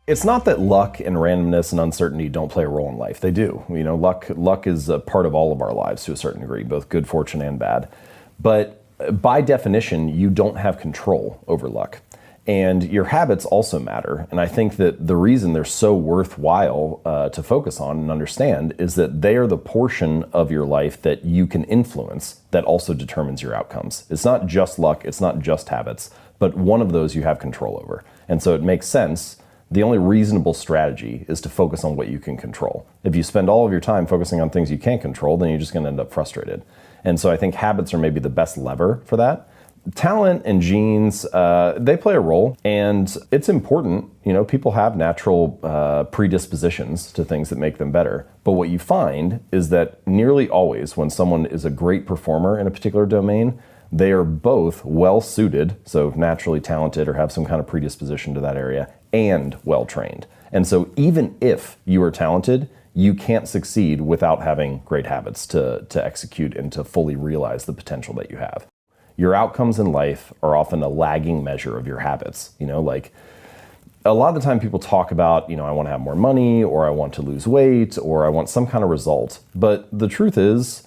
It's not that luck and randomness and uncertainty don't play a role in life. They do. Luck is a part of all of our lives to a certain degree, both good fortune and bad. But by definition, you don't have control over luck. And your habits also matter. And I think that the reason they're so worthwhile to focus on and understand is that they are the portion of your life that you can influence that also determines your outcomes. It's not just luck, it's not just habits, but one of those you have control over. And so it makes sense. The only reasonable strategy is to focus on what you can control. If you spend all of your time focusing on things you can't control, then you're just going to end up frustrated. And so I think habits are maybe the best lever for that. Talent and genes, they play a role, and it's important. People have natural predispositions to things that make them better. But what you find is that nearly always when someone is a great performer in a particular domain, they are both well suited, so naturally talented or have some kind of predisposition to that area, and well trained. And so even if you are talented, you can't succeed without having great habits to execute and to fully realize the potential that you have. Your outcomes in life are often a lagging measure of your habits. Like a lot of the time people talk about, I want to have more money, or I want to lose weight, or I want some kind of result. But the truth is,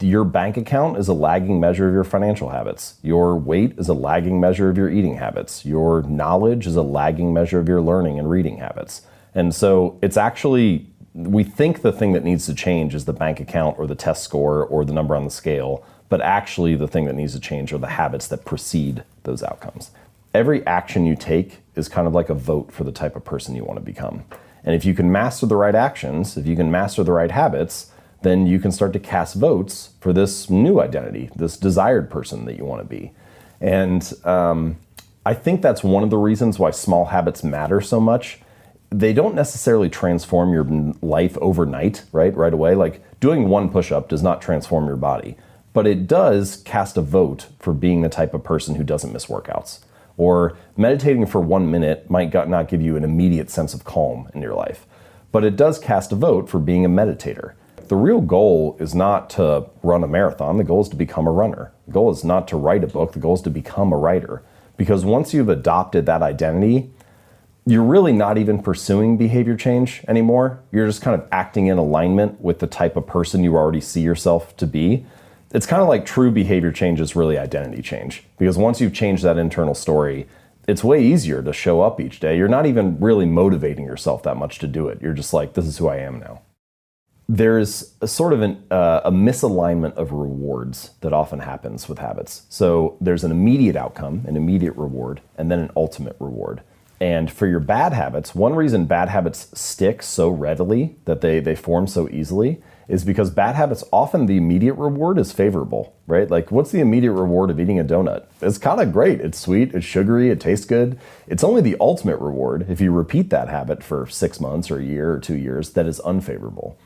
your bank account is a lagging measure of your financial habits. Your weight is a lagging measure of your eating habits. Your knowledge is a lagging measure of your learning and reading habits. And so it's actually, we think the thing that needs to change is the bank account or the test score or the number on the scale, but actually the thing that needs to change are the habits that precede those outcomes. Every action you take is kind of like a vote for the type of person you want to become. And if you can master the right actions, if you can master the right habits, then you can start to cast votes for this new identity, this desired person that you want to be. And I think that's one of the reasons why small habits matter so much. They don't necessarily transform your life overnight, right away. Like doing one push-up does not transform your body, but it does cast a vote for being the type of person who doesn't miss workouts. Or meditating for 1 minute might not give you an immediate sense of calm in your life, but it does cast a vote for being a meditator. The real goal is not to run a marathon. The goal is to become a runner. The goal is not to write a book. The goal is to become a writer. Because once you've adopted that identity, you're really not even pursuing behavior change anymore. You're just kind of acting in alignment with the type of person you already see yourself to be. It's kind of like true behavior change is really identity change. Because once you've changed that internal story, it's way easier to show up each day. You're not even really motivating yourself that much to do it. You're just like, this is who I am now. There's a sort of a misalignment of rewards that often happens with habits. So there's an immediate outcome, an immediate reward, and then an ultimate reward. And for your bad habits, one reason bad habits stick so readily, that they form so easily, is because bad habits, often the immediate reward is favorable, right? Like what's the immediate reward of eating a donut? It's kind of great. It's sweet, it's sugary, it tastes good. It's only the ultimate reward, if you repeat that habit for 6 months or a year or 2 years, that is unfavorable.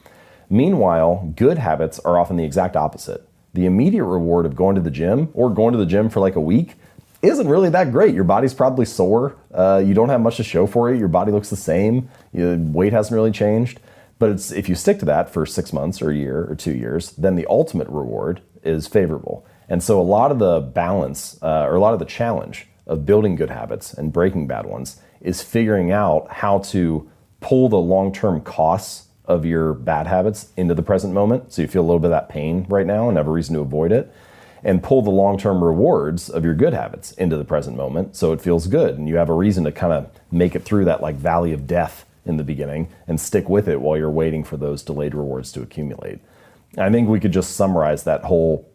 Meanwhile, good habits are often the exact opposite. The immediate reward of going to the gym or going to the gym for like a week isn't really that great. Your body's probably sore. You don't have much to show for it. Your body looks the same. Your weight hasn't really changed. But if you stick to that for 6 months or a year or 2 years, then the ultimate reward is favorable. And so a lot of the balance or a lot of the challenge of building good habits and breaking bad ones is figuring out how to pull the long-term costs of your bad habits into the present moment, so you feel a little bit of that pain right now and have a reason to avoid it, and pull the long-term rewards of your good habits into the present moment so it feels good and you have a reason to kind of make it through that like valley of death in the beginning and stick with it while you're waiting for those delayed rewards to accumulate. I think we could just summarize that whole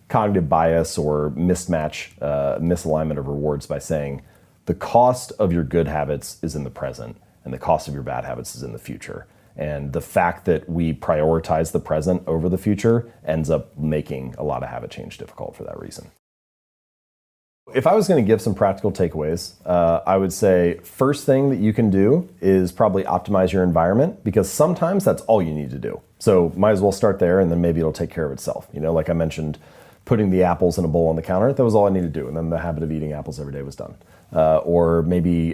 cognitive bias or misalignment of rewards by saying the cost of your good habits is in the present and the cost of your bad habits is in the future. And the fact that we prioritize the present over the future ends up making a lot of habit change difficult for that reason. If I was going to give some practical takeaways, I would say first thing that you can do is probably optimize your environment, because sometimes that's all you need to do. So might as well start there and then maybe it'll take care of itself. Like I mentioned, putting the apples in a bowl on the counter, that was all I needed to do. And then the habit of eating apples every day was done. Or maybe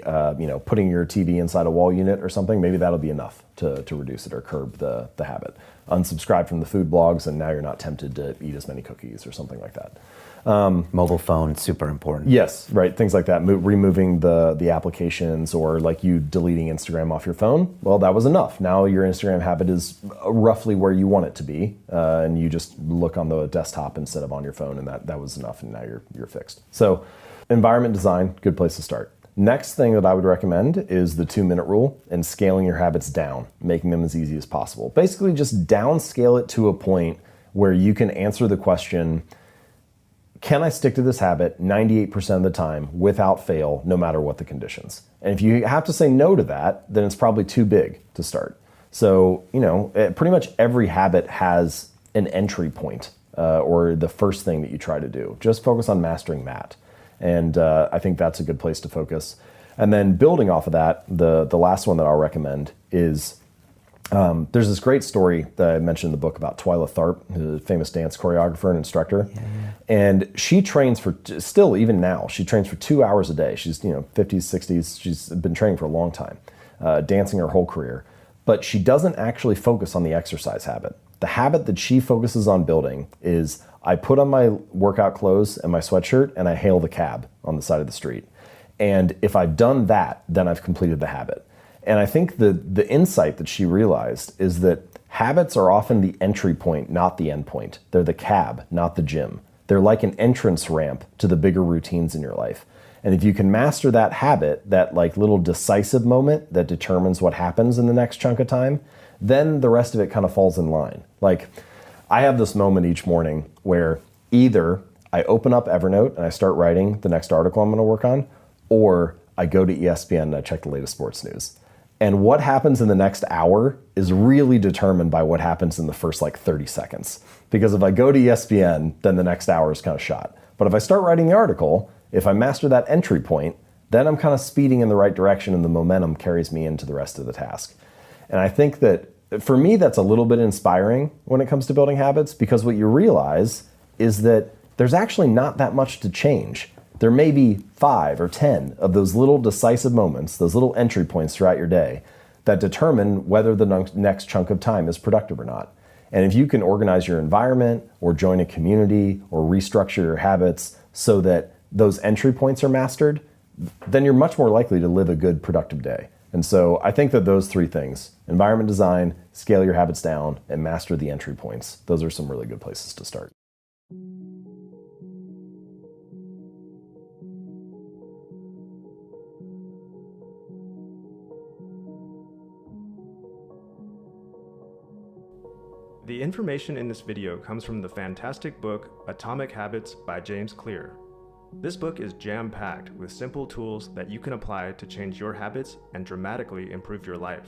putting your TV inside a wall unit or something, maybe that'll be enough to reduce it or curb the habit. Unsubscribe from the food blogs and now you're not tempted to eat as many cookies or something like that. Mobile phone, super important. Yes, right. Things like that. Removing the applications, or like you deleting Instagram off your phone. Well, that was enough. Now your Instagram habit is roughly where you want it to be, and you just look on the desktop instead of on your phone, and that was enough, and now you're fixed. So, environment design, good place to start. Next thing that I would recommend is the 2-minute rule and scaling your habits down, making them as easy as possible. Basically, just downscale it to a point where you can answer the question, can I stick to this habit 98% of the time without fail, no matter what the conditions? And if you have to say no to that, then it's probably too big to start. So, pretty much every habit has an entry point, or the first thing that you try to do. Just focus on mastering that. And I think that's a good place to focus. And then building off of that, the last one that I'll recommend is, there's this great story that I mentioned in the book about Twyla Tharp, who's a famous dance choreographer and instructor. Yeah. And she trains still even now, she trains for 2 hours a day. She's 50s, 60s. She's been training for a long time, dancing her whole career. But she doesn't actually focus on the exercise habit. The habit that she focuses on building is, I put on my workout clothes and my sweatshirt and I hail the cab on the side of the street. And if I've done that, then I've completed the habit. And I think the insight that she realized is that habits are often the entry point, not the end point. They're the cab, not the gym. They're like an entrance ramp to the bigger routines in your life. And if you can master that habit, that like little decisive moment that determines what happens in the next chunk of time, then the rest of it kind of falls in line. Like, I have this moment each morning where either I open up Evernote and I start writing the next article I'm going to work on, or I go to ESPN and I check the latest sports news. And what happens in the next hour is really determined by what happens in the first 30 seconds. Because if I go to ESPN, then the next hour is kind of shot. But if I start writing the article, if I master that entry point, then I'm kind of speeding in the right direction and the momentum carries me into the rest of the task. And I think that for me, that's a little bit inspiring when it comes to building habits, because what you realize is that there's actually not that much to change. There may be 5 or 10 of those little decisive moments, those little entry points throughout your day that determine whether the next chunk of time is productive or not. And if you can organize your environment or join a community or restructure your habits so that those entry points are mastered, then you're much more likely to live a good, productive day. And so I think that those 3 things, environment design, scale your habits down, and master the entry points, those are some really good places to start. The information in this video comes from the fantastic book Atomic Habits by James Clear. This book is jam-packed with simple tools that you can apply to change your habits and dramatically improve your life.